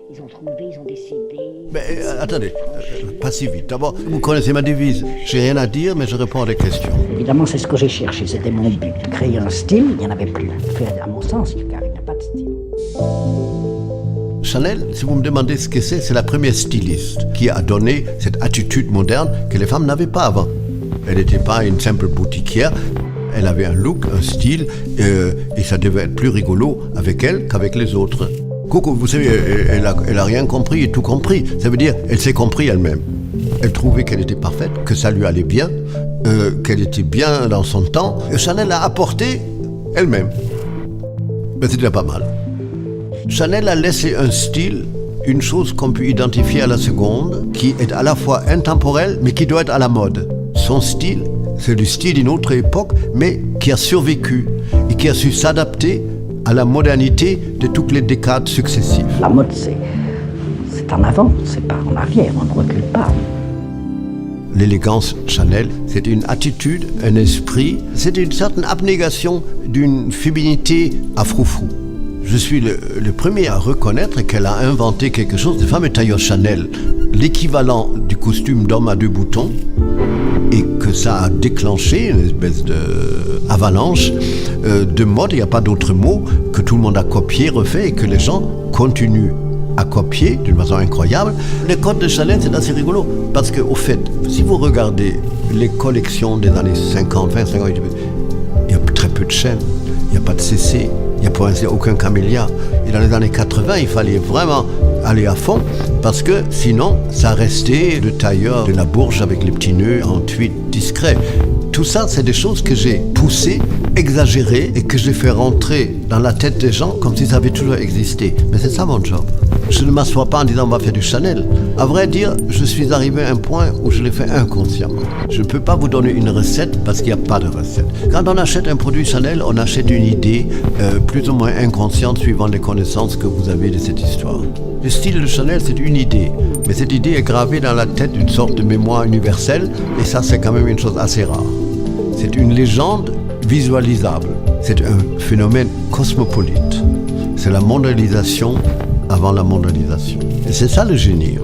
Ils ont trouvé, ils ont décidé. Mais attendez, pas si vite. D'abord, vous connaissez ma devise. J'ai rien à dire, mais je réponds à des questions. Évidemment, c'est ce que j'ai cherché, c'était mon but. Créer un style, il n'y en avait plus. À mon sens, car il n'y a pas de style. Chanel, si vous me demandez ce que c'est la première styliste qui a donné cette attitude moderne que les femmes n'avaient pas avant. Elle n'était pas une simple boutiquière. Elle avait un look, un style, et ça devait être plus rigolo avec elle qu'avec les autres. Coco, vous savez, elle a rien compris et tout compris. Ça veut dire, elle s'est compris elle-même. Elle trouvait qu'elle était parfaite, que ça lui allait bien, qu'elle était bien dans son temps. Et Chanel l'a apporté elle-même. Mais c'est déjà pas mal. Chanel a laissé un style, une chose qu'on peut identifier à la seconde, qui est à la fois intemporelle, mais qui doit être à la mode. Son style, c'est le style d'une autre époque, mais qui a survécu et qui a su s'adapter à la modernité de toutes les décades successives. La mode, c'est en avant, c'est pas en arrière, on ne recule pas. L'élégance Chanel, c'est une attitude, un esprit, c'est une certaine abnégation d'une féminité à froufrou. Je suis le premier à reconnaître qu'elle a inventé quelque chose, le fameux tailleur Chanel, l'équivalent du costume d'homme à deux boutons, et que ça a déclenché une espèce d'avalanche de mode, il n'y a pas d'autre mot, que tout le monde a copié, refait, et que les gens continuent à copier d'une façon incroyable. Les codes de Chanel, c'est assez rigolo, parce qu'au fait, si vous regardez les collections des années 50, 20, 50, il y a très peu de chaînes, il n'y a pas de CC, il n'y a pour ainsi dire aucun camélia. Et dans les années 80, il fallait vraiment aller à fond, parce que sinon, ça restait le tailleur de la Bourge avec les petits nœuds en tweed discret. Tout ça, c'est des choses que j'ai poussées, exagérées, et que j'ai fait rentrer dans la tête des gens comme si ça avait toujours existé. Mais c'est ça mon job. Je ne m'assois pas en disant on va faire du Chanel. À vrai dire, je suis arrivé à un point où je l'ai fait inconsciemment. Je ne peux pas vous donner une recette parce qu'il n'y a pas de recette. Quand on achète un produit Chanel, on achète une idée plus ou moins inconsciente suivant les connaissances que vous avez de cette histoire. Le style de Chanel, c'est une idée, mais cette idée est gravée dans la tête d'une sorte de mémoire universelle, et ça, c'est quand même une chose assez rare. C'est une légende visualisable. C'est un phénomène cosmopolite. C'est la mondialisation avant la mondialisation. Et c'est ça le génie.